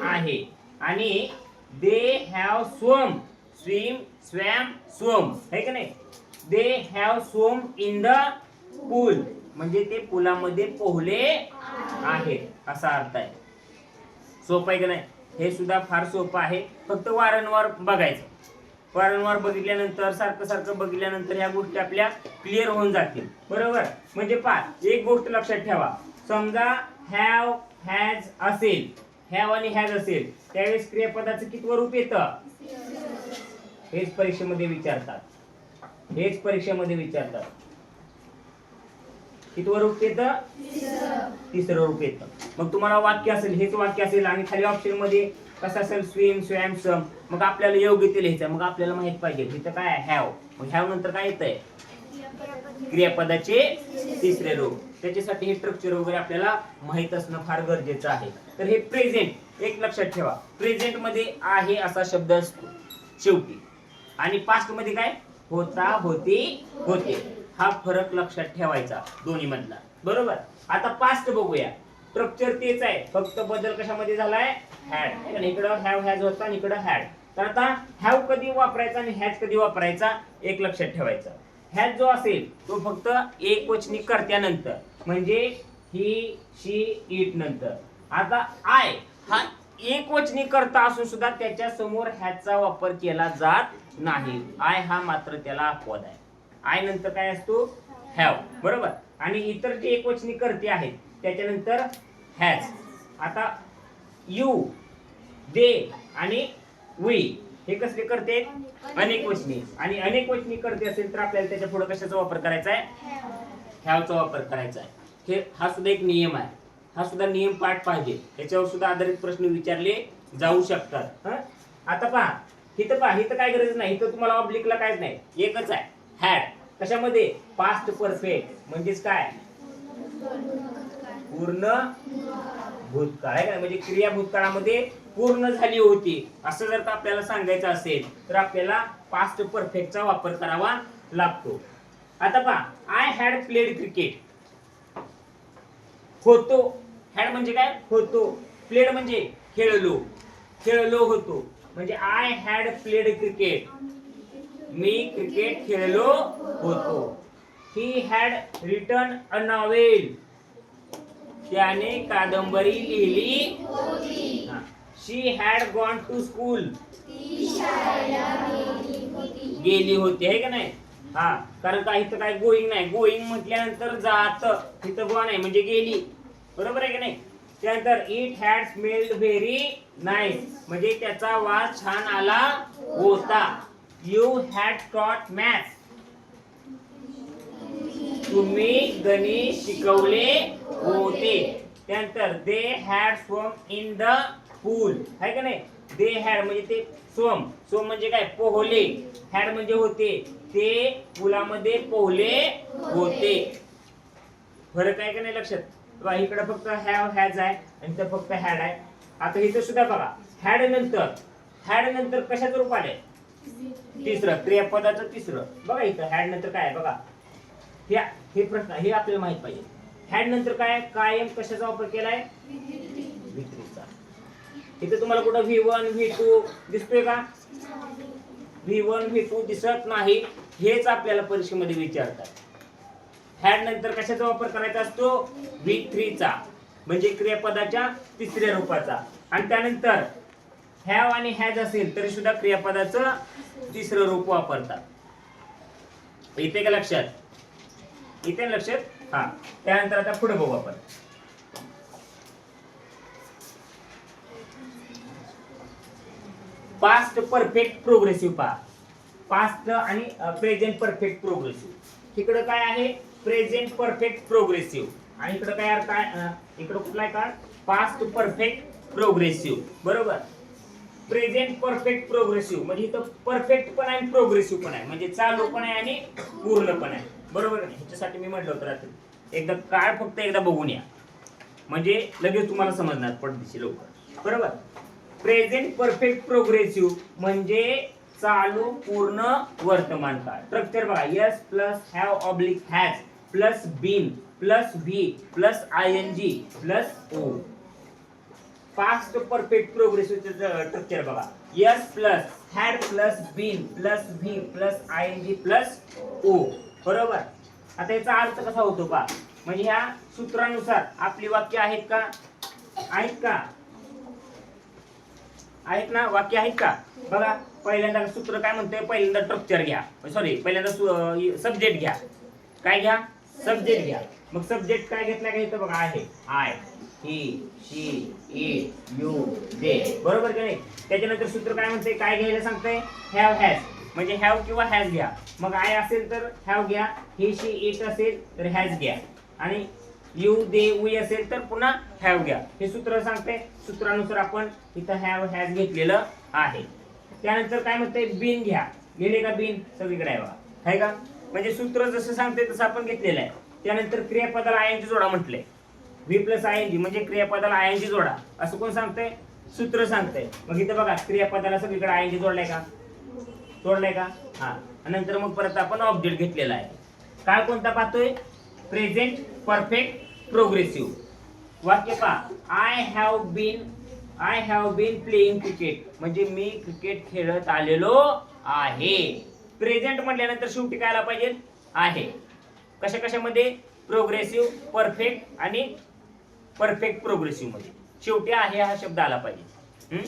आहे. आणि दे हॅव स्वम स्वॅम स्वम है का नाही. They have स्वम in the pool म्हणजे ते पुलामध्ये पोहले आहेत असा अर्थ आहे. सोपं आहे का नाही. हे सुद्धा फार सोपं आहे. फक्त वारंवार बघायचं. वारंवार बघितल्यानंतर सारखं सारखं बघितल्यानंतर ह्या गोष्टी आपल्या क्लिअर होऊन जातील. बरोबर. म्हणजे एक गोष्ट लक्षात ठेवा. समजा हॅव हॅज असेल, हॅव आणि हॅज असेल त्यावेळेस क्रियापदाचं कितवं रूप येतं. हेच परीक्षेमध्ये विचारतात. कितवं रूप येतं. तिसरं रूप येतं. मग तुम्हाला वाक्य असेल, हेच वाक्य असेल आणि खाली ऑप्शन मध्ये कसं असेल स्विम स्वॅम सम. मग आपल्याला योग्य ते लिहायचं. मग आपल्याला माहित पाहिजे इथं काय आहे हॅव. मग हॅव नंतर काय येतंय क्रियापदाचे तिसरे रूप. त्याच्यासाठी हे स्ट्रक्चर वगैरे आपल्याला माहित असणं फार गरजेचं आहे. तर हे प्रेझेंट एक लक्षात ठेवा. प्रेझेंट मध्ये आहे असा शब्द असतो शेवटी. आणि पास्ट मध्ये काय होता होती होते. हा फरक लक्षात ठेवायचा दोन्ही मधला. बरोबर. आता पास्ट बघूया. स्ट्रक्चर तेच आहे फक्त बदल कशामध्ये झालाय हॅड. इकडं हॅव हॅज होता आणि इकडं हॅड. तर आता हॅव कधी वापरायचा आणि हॅज कधी वापरायचा एक लक्षात ठेवायचं. हॅज जो असेल तो फक्त एकवचनी कर्त्यानंतर म्हणजे ही शी इट नंतर. आता आय हा एकवचनी कर्ता असून सुद्धा त्याच्या समोर हॅजचा वापर केला जात नाही. आय हा मात्र त्याला अपवाद आहे. आय नंतर काय असतो हॅव. बरोबर. आणि इतर जे एकवचनी कर्ते आहेत त्याच्यानंतर हॅज. आता यू दे आणि वी हे कसले करते अनेकवचनी. आणि अनेकवचनी करते असेल तर आपल्याला त्याच्या पुढे कशाचा वापर करायचा आहे हॅवचा वापर करायचा आहे. हा सुद्धा एक नियम आहे. हा सुद्धा नियम पाठ पाहिजे. याच्यावर सुद्धा आधारित प्रश्न विचारले जाऊ शकतात. आता इथं काय गरज नाही. इथं तुम्हाला ऑब्लिकला काहीच नाही. एकच आहे हॅड. कशामध्ये पास्ट परफेक्ट म्हणजेच काय पूर्ण भूतकाळ आहे का. म्हणजे क्रिया भूतकाळामध्ये पूर्ण झाली होती असं जर का आपल्याला सांगायचं असेल तर आपल्याला पास्ट परफेक्टचा वापर करावा लागतो. आता आय हॅड प्लेड क्रिकेट. होतो हॅड म्हणजे काय होतो. प्लेड म्हणजे खेळलो होतो. म्हणजे आय हॅड प्लेड क्रिकेट. मी क्रिकेट खेळलो होतो. He had written a novel. त्याने कादंबरी लिहिली होती. शी हॅड गॉन टू स्कूल. गेली होती आहे का नाही. कारण का इथं काय गोईंग नाही. गोईंग म्हटल्यानंतर जात. इथं गॉन आहे म्हणजे गेली. बरोबर आहे की नाही. त्यानंतर it had smelled very nice म्हणजे त्याचा वास छान आला होता. यू हॅड टॉट मॅथ्स. तुम्ही गणित शिकवले होते. त्यानंतर दे हॅड स्वम इन द पूल आहे का नाही. दे हॅड म्हणजे ते स्वम म्हणजे काय पोहले. हॅड म्हणजे होते. ते पुलामध्ये पोहले होते. फरक आहे का नाही लक्षात. इकडे फक्त हॅव हॅज आहे आणि इथं फक्त हॅड आहे. आता इथं सुद्धा बघा हॅड नंतर कशाचं रूप आलंय तिसरं क्रियापदाचं तिसरं. बघा इथं हॅड नंतर काय बघा. हे प्रश्न हे आपल्याला माहित पाहिजे. हॅड नंतर काय कायम कशाचा वापर केलाय V3चा. इथे तुम्हाला कुठं V1 V2 दिसतोय का. V1 V2 दिसत नाही. हेच आपल्याला परीक्षेमध्ये विचारतात. हॅड नंतर कशाचा वापर करायचा असतो V3चा म्हणजे क्रियापदाच्या तिसऱ्या रूपाचा. आणि त्यानंतर हॅव आणि हॅज असेल तरी सुद्धा क्रियापदाचं तिसरं रूप वापरतात. इथे का लक्षात. त्यानंतर आता पुढे बघू आपण. पास्ट परफेक्ट प्रोग्रेसिव्ह पहा. पास्ट आणि प्रेझेंट परफेक्ट प्रोग्रेसिव्ह. इकडे काय आहे प्रेझेंट परफेक्ट प्रोग्रेसिव्ह आणि इकडे काय अर्थ आहे इकडे कुठला आहे का पास्ट परफेक्ट प्रोग्रेसिव्ह. बरोबर. प्रेझेंट परफेक्ट प्रोग्रेसिव्ह म्हणजे इथं परफेक्ट पण आहे प्रोग्रेसिव्ह पण आहे, म्हणजे चालू पण आहे आणि पूर्ण पण आहे, बरोबर का नाही? ह्याच्यासाठी मी म्हटलं होतं रात्री एकदा काय फक्त एकदा बघून या, म्हणजे लगेच तुम्हाला समजणार पडदिशी लवकर, बरोबर. प्रेझेंट परफेक्ट प्रोग्रेसिव्ह म्हणजे चालू पूर्ण वर्तमान काळ. स्ट्रक्चर बघा, S plus have oblique has plus been plus V plus ING plus O. Past perfect progressive structure बघा, S plus had plus been plus V plus ING plus O, बरोबर. आता याचा अर्थ कसा होतो का, म्हणजे ह्या सूत्रानुसार आपली वाक्य आहेत का, आहेत का, आहेत ना, वाक्य आहेत का. बघा पहिल्यांदा सूत्र काय म्हणतंय, पहिल्यांदा स्ट्रक्चर घ्या, सॉरी पहिल्यांदा सब्जेक्ट घ्या, काय घ्या, सब्जेक्ट घ्या. मग सब्जेक्ट काय घेतला का इथं बघा आहे I, he, she, it, you, they, बरोबर की नाही. त्याच्यानंतर सूत्र काय म्हणते, काय घ्यायला सांगतंय, हॅव हॅज, म्हणजे हॅव किंवा हॅज घ्या. मग आय असेल तर हॅव घ्या, ही शी इट असेल तर हॅज घ्या, आणि यू दे वी असेल तर पुन्हा हॅव घ्या. हे सूत्र सांगते, सूत्रानुसार आपण इथं हॅव हॅज घेतलेलं आहे. त्यानंतर काय म्हणते, बिन घ्या, लिहिले का बिन, सगळीकडे आहे बघा, आहे का, म्हणजे सूत्र जसं सांगते तसं आपण घेतलेलं आहे. त्यानंतर क्रियापदाला आयएनजी जोडा म्हटले, व्ही प्लस आयएनजी म्हणजे क्रियापदाला आयएनजी जोडा, असं कोण सांगतंय, सूत्र सांगतंय. मग इथं बघा क्रियापदाला सगळीकडे आयएनजी जोडलाय का, जोडलाय का, हा. नंतर मग परत आपण ऑब्जेक्ट घेतलेला आहे. काय कोणता पाहतोय, प्रेझेंट परफेक्ट प्रोग्रेसिव्ह. वाक्य पहा, I have been playing cricket म्हणजे मी क्रिकेट खेळत आलेलो आहे. प्रेझेंट म्हटल्यानंतर शेवटी काय आला पाहिजे, आहे. कशा कशामध्ये, प्रोग्रेसिव्ह, परफेक्ट आणि परफेक्ट प्रोग्रेसिव्ह मध्ये शेवटी आहे हा शब्द आला पाहिजे.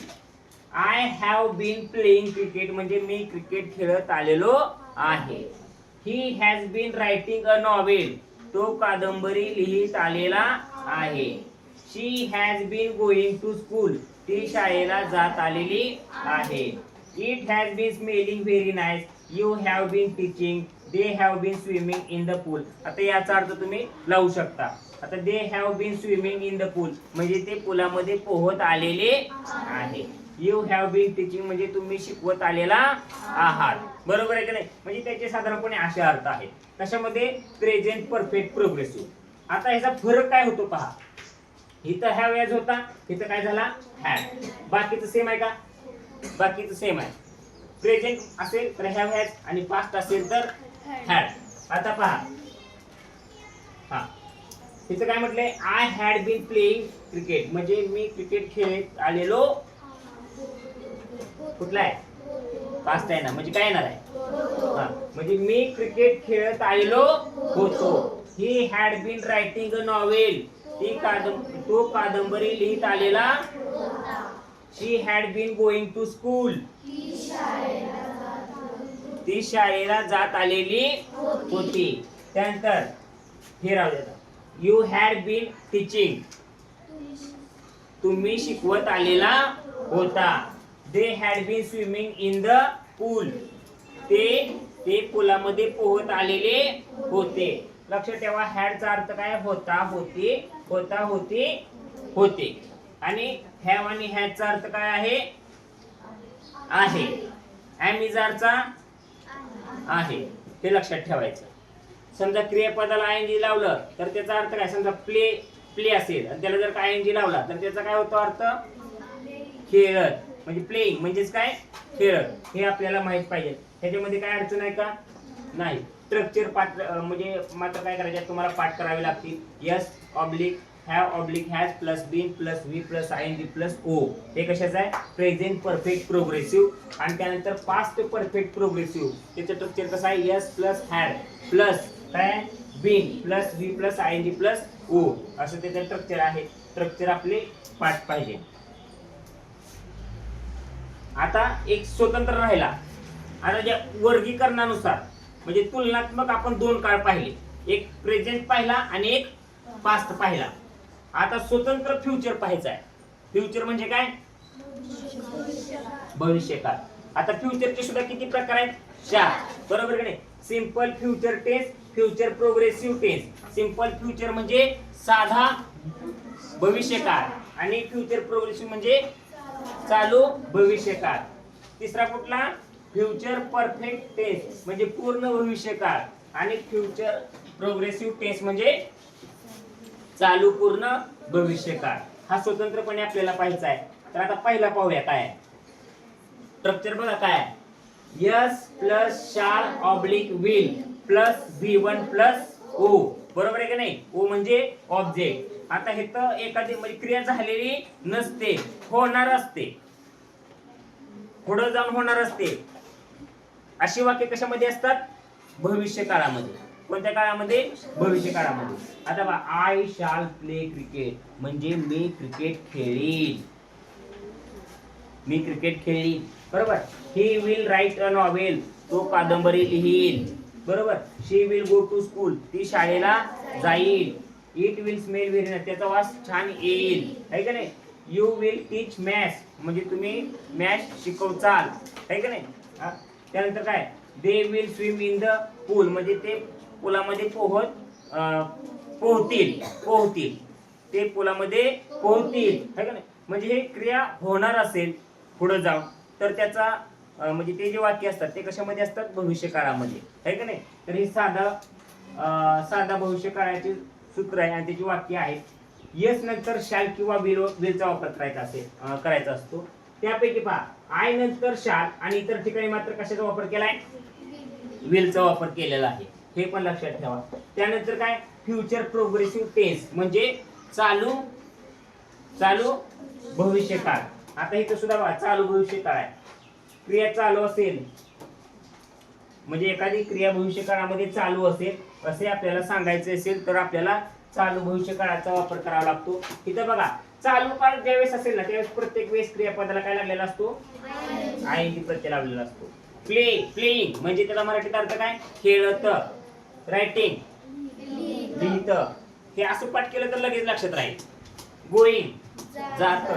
I have been playing cricket म्हणजे मी क्रिकेट खेळत आलेलो आहे. He has been writing a novel, तो कादंबरी लिहित आलेला आहे. She has been going to school, ती शाळेला जात आलेली आहे. It has been smelling very nice, you have been teaching, they have been swimming in the pool. आता याचा अर्थ तुम्ही लावू शकता. आता they have been swimming in the pool म्हणजे ते पुलामध्ये पोहत आलेले आहे. यू हॅव बीन टीचिंग म्हणजे तुम्ही शिकवत आलेला आहात, बरोबर आहे की नाही. म्हणजे त्याचे साधारणपणे असे अर्थ आहेत. कशामध्ये, प्रेझेंट परफेक्ट प्रोग्रेसिव्ह. आता ह्याचा फरक काय होतो पहा, इथं हॅव हॅज होता, इथं काय झाला, हॅड. बाकीचं सेम आहे का, बाकीचं सेम आहे. प्रेझेंट असेल तर हॅव हॅज आणि पास्ट असेल तर हॅड. आता पहा, हा इथं काय म्हटलंय, I had been playing cricket म्हणजे मी क्रिकेट खेळत आलेलो, कुठला आहे, पास्ट आहे ना, म्हणजे काय येणार आहे, हा म्हणजे मी क्रिकेट खेळत आलेलो होतो. He had been writing a novel, तो कादंबरी लिहित आलेला. She had been going to school, ती शाळेला जात आलेली होती. त्यानंतर हे राहू द्या, यू हॅड बीन टीचिंग, तुम्ही शिकवत आलेला होता. They had been swimming in the pool, ते पुलामध्ये पोहत आलेले होते. लक्षात ठेवा, हॅडचा अर्थ काय, होता, होते, होता, होते, होते. आणि हॅव आणि हॅजचा अर्थ काय आहे, आहे. ॲमिजारचा आहे, हे लक्षात ठेवायचं. समजा क्रियापदाला आयएनजी लावलं तर त्याचा अर्थ काय, समजा प्ले असेल आणि त्याला जर का आयएनजी लावला तर त्याचा काय होतो अर्थ, खेळत, म्हणजे प्लेइंग म्हणजेच काय, खेळत. हे आपल्याला माहित पाहिजे. ह्याच्यामध्ये काय अडचण आहे का, नाही. स्ट्रक्चर पाठ म्हणजे मात्र काय करायचे, तुम्हाला पाठ करावे लागतील. S oblique have oblique has plus been plus V plus ING plus O, हे कशाचं आहे, प्रेझेंट परफेक्ट प्रोग्रेसिव्ह. आणि त्यानंतर पास्ट परफेक्ट प्रोग्रेसिव्ह, त्याचं स्ट्रक्चर कसं आहे, यस प्लस हॅड प्लस काय, been plus V plus ING plus O, असं त्याचं स्ट्रक्चर आहे. स्ट्रक्चर आपले पाठ पाहिजे. आता एक स्वतंत्र राहिला. आता ज्या वर्गीकरणानुसार म्हणजे तुलनात्मक आपण दोन काळ पाहिले, एक प्रेझेंट पाहिला आणि एक पास्ट पाहिला. आता स्वतंत्र फ्युचर पाहायचं आहे. फ्युचर म्हणजे काय, भविष्यकाळ. आता फ्युचरचे सुद्धा किती प्रकार आहेत, 4, बरोबर की नाही. Simple future tense, future progressive tense. Simple future म्हणजे साधा भविष्यकाळ आणि फ्युचर प्रोग्रेसिव्ह म्हणजे चालू भविष्यकाळ. तिसरा कुठला? फ्युचर परफेक्ट टेन्स म्हणजे पूर्ण भविष्यकाळ. आणि फ्युचर प्रोग्रेसिव्ह टेन्स म्हणजे चालू पूर्ण भविष्यकाळ. हा स्वतंत्रपणे आपल्याला पाहायचा आहे. तर आता पहिला पाहूया काय आहे. स्ट्रक्चर बघा काय आहे. S plus shall oblique will plus V1 plus O. बरोबर आहे का नाही? ओ म्हणजे ऑब्जेक्ट. आता हे तर एखादी म्हणजे क्रिया झालेली नसते, होणार असते, पुढे जाऊन होणार असते. अशी वाक्य कशामध्ये असतात? भविष्य काळामध्ये. कोणत्या काळामध्ये? भविष्य काळामध्ये. आता बघा, आय शाल प्ले क्रिकेट म्हणजे मी क्रिकेट खेळीन. मी क्रिकेट खेळीन. बरोबर. He will write a novel तो कादंबरी लिहील. बरोबर. शी विल गो टू स्कूल ती शाळेला जाईल. It will smell very nice त्याचा वास छान येईल. आहे का नाही? यू विल टीच मॅथ्स म्हणजे तुम्ही मॅथ्स शिकवचाल. आहे का नाही? त्यानंतर काय? They will swim in the pool म्हणजे ते पुलामध्ये पोहतील. ते पुलामध्ये पोहतील. आहे का नाही? म्हणजे हे क्रिया होणार असेल पुढे जाऊन तर त्याचा म्हणजे ते जे वाक्य असतात ते कशामध्ये असतात? भविष्य काळामध्ये. आहे का नाही? तर हे साधा भविष्य काळाचे सूत्र आहे आणि त्याची वाक्य आहेत. येस नंतर शाल किंवा विलचा वापर करायचा असतो. त्यापैकी पहा, आय नंतर शाल आणि इतर ठिकाणी मात्र कशाचा वापर केलाय? विलचा वापर केलेला आहे. हे पण लक्षात ठेवा. त्यानंतर काय? फ्युचर प्रोग्रेसिव्ह टेन्स म्हणजे चालू भविष्यकाळ. आता इथं सुद्धा बघा चालू भविष्यकाळ आहे. क्रिया चालू असेल म्हणजे एखादी क्रिया भविष्यकाळामध्ये चालू असेल असे आपल्याला सांगायचे असेल तर आपल्याला चालू भविष्यकाळाचा वापर करावा लागतो. इथं बघा, चालू काळ ज्यावेळेस असेल ना त्यावेळेस प्रत्येक वेळेस क्रियापदाला काय लागलेला असतो? आयएनजी प्रत्यय लावलेला असतो. प्लेइंग म्हणजे त्याला मराठीत अर्थ काय? खेळत. रायटिंग लिहित. हे असं पाठ केलं तर लगेच लक्षात राहील. गोईंग जात.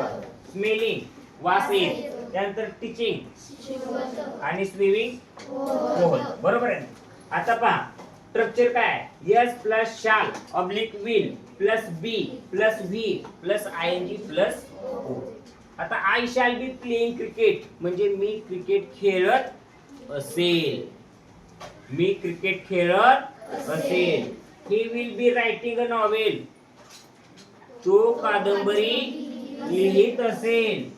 स्मेलिंग वास येत. त्यानंतर टीचिंग आणि स्विमिंग पोहत. बरोबर आहे. आता पहा स्ट्रक्चर काय? S plus shall oblique will plus be plus V plus ING plus O. आता I shall be playing cricket म्हणजे मी क्रिकेट खेळत असेल. मी क्रिकेट खेळत असेल. He will be writing a novel तो कादंबरी लिहित असेल.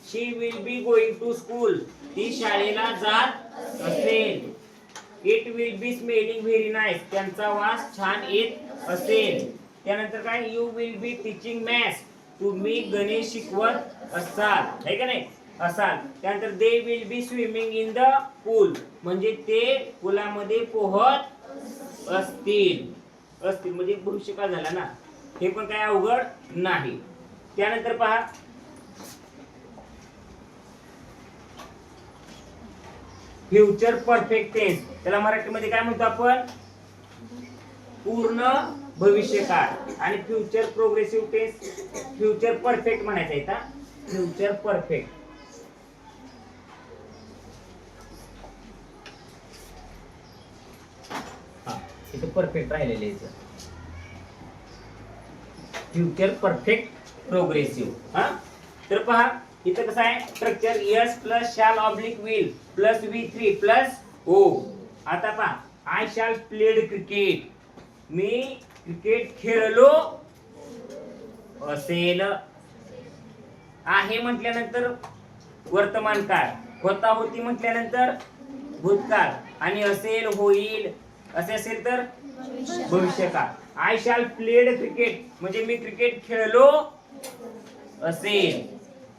She will be going to school ती शाळेला जात असेल. It will be smelling very nice त्यांचा वास छान येत असेल. त्यानंतर काय? You will be teaching maths तुम्ही गणित शिकवत असाल. आहे का नाही? असाल. त्यानंतर they will be swimming in the pool म्हणजे ते पुलामध्ये पोहत असतील म्हणजे भविष्यकाळ झाला ना. हे पण काय अवघड नाही. त्यानंतर पहा फ्युचर परफेक्ट टेन्स त्याला मराठीमध्ये काय म्हणतो आपण? पूर्ण भविष्यकाळ. आणि future progressive tense future perfect म्हणायचं आहे. Future perfect. इथे परफेक्ट राहिलेले आहे. Future perfect progressive. तर पहा इथं कसं आहे structure? S plus shall oblique will plus V3 plus O. आता पहा, आय शाल प्लेड क्रिकेट मी क्रिकेट खेळलो असेल. आहे म्हटल्यानंतर वर्तमान काळ, होता होती म्हटल्यानंतर भूतकाळ आणि असेल होईल असे असेल तर भविष्यकाळ. आय शाल प्लेड क्रिकेट म्हणजे मी क्रिकेट खेळलो असेल.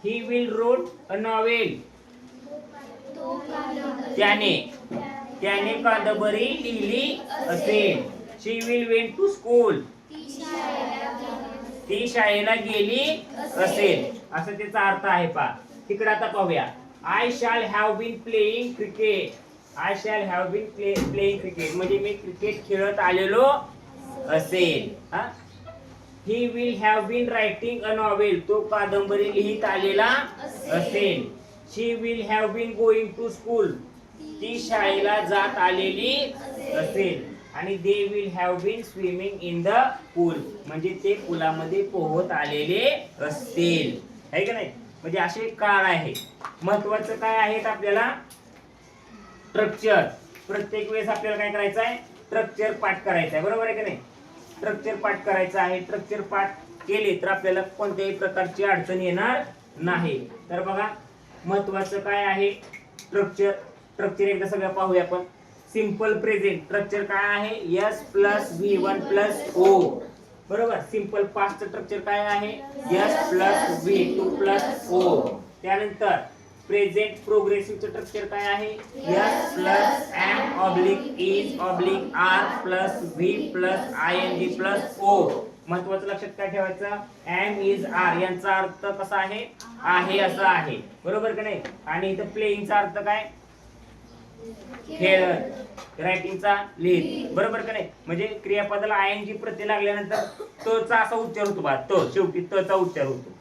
He will wrote a novel त्याने कादंबरी लिहिली असेल. She will went to school ती शाळेला गेली असेल. असं त्याचा अर्थ आहे. पहा तिकडे आता पाहूया. I shall have been playing cricket I shall have been playing cricket म्हणजे मी क्रिकेट खेळत आलेलो असेल. He will have been writing a novel तो कादंबरी लिहित आलेला असेल. She will have been going to school ती शाळेला जात आलेली असेल. आणि they will have been swimming in the pool म्हणजे ते पुलामध्ये पोहत आलेले असतील. आहे का नाही? म्हणजे असे काळ आहे. महत्वाचं काय आहेत आपल्याला स्ट्रक्चर. प्रत्येक वेळेस आपल्याला काय करायचं आहे, स्ट्रक्चर पाठ करायचं आहे, बरोबर आहे की नाही. स्ट्रक्चर पाठ करायचं आहे. स्ट्रक्चर पाठ केले तर आपल्याला कोणत्याही प्रकारची अडचण येणार नाही. तर बघा महत्वाचं काय आहे स्ट्रक्चर. स्ट्रक्चर एकदा सगळं पाहूया आपण. सिंपल प्रेझेंट स्ट्रक्चर काय आहे, S plus V1 plus O, बरोबर. सिंपल पास्ट स्ट्रक्चर काय आहे, S plus V2 plus O. त्यानंतर प्रेझेंट प्रोग्रेसिव्ह स्ट्रक्चर काय आहे, S plus M oblique is oblique R plus V plus ING plus O. महत्वाचं लक्षात काय ठेवायचं, M इज R यांचा अर्थ कसा आहे असा आहे, बरोबर का नाही. आणि इथं प्लेइंगचा अर्थ काय, खेळत. रायटिंगचा लिहित, बरोबर का नाही. म्हणजे क्रियापदाला ING प्रत्यय लागल्यानंतर तचा असा उच्चार होतो बा, तो शेवटी तचा उच्चार होतो,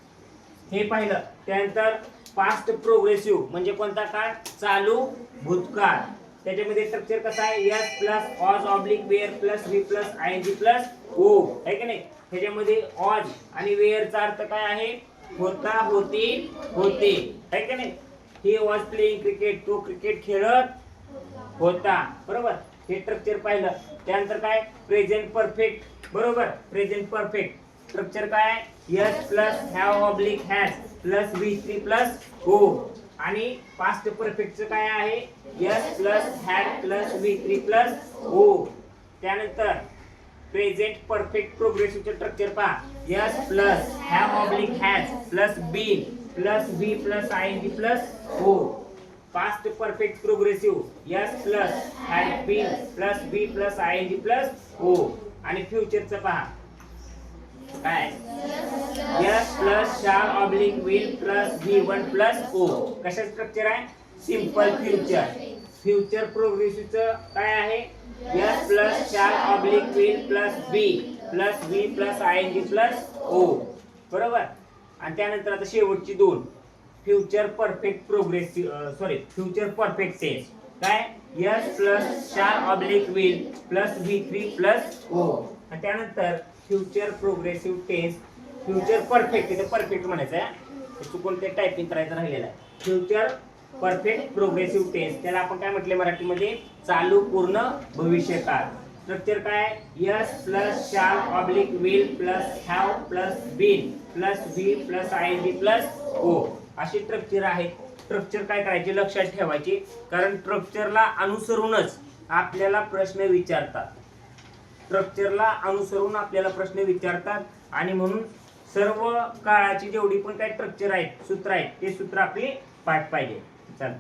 हे पाहिलं. त्यानंतर पास्ट प्रोग्रेसिव्ह म्हणजे कोणता काळ, चालू भूतकाळ. त्याच्यामध्ये स्ट्रक्चर कसा आहे, S plus was oblique were plus V plus ING plus O, आहे की नाही. त्याच्यामध्ये ऑज आणि वेअरचा अर्थ काय आहे, होता होती होते, आहे की नाही. ही वॉज प्लेइंग क्रिकेट, तो क्रिकेट खेळत होता, बरोबर. हे स्ट्रक्चर पाहिलं. त्यानंतर काय, प्रेझेंट परफेक्ट, बरोबर. प्रेझेंट परफेक्ट स्ट्रक्चर काय आहे, S plus have oblique has plus V3 plus O. आणि पास्ट परफेक्टचं काय आहे, S plus had plus V3 plus O. त्यानंतर प्रेझेंट परफेक्ट प्रोग्रेसिव्ह स्ट्रक्चर पहा, S plus have oblique has plus been plus V plus ING plus O. Past perfect progressive S plus had been plus V plus ING plus O. आणि फ्युचरचं पहा काय, S plus shall oblique will plus V1 plus O. कशा structure आहे, simple future. Future प्रोग्रेसिव्हचं काय आहे, S plus shall oblique will plus V plus ING plus O, बरोबर. आणि त्यानंतर आता शेवटची दोन, future perfect future perfect tense काय, S plus shall oblique will plus V3 plus O. आणि त्यानंतर future progressive tense, future perfect, इथे परफेक्ट म्हणायचं आहे, चुकून ते टायपिंग करायचं राहिलेलं आहे. फ्युचर परफेक्ट प्रोग्रेसिव्ह टेन्स, त्याला आपण काय म्हटले मराठीमध्ये, चालू पूर्ण भविष्यकाळ. स्ट्रक्चर काय, S plus shall oblique will plus have plus been plus V plus ING plus O. असे स्ट्रक्चर आहेत. स्ट्रक्चर काय करायचे, लक्षात ठेवायचे, कारण स्ट्रक्चरला अनुसरूनच आपल्याला प्रश्न विचारतात. स्ट्रक्चरला अनुसरून आपल्याला प्रश्न विचारतात. आणि म्हणून सर्व काळाची जेवढी पण काही स्ट्रक्चर आहेत, सूत्र आहेत, ते सूत्र आपली पाठ पाहिजे. चालतं.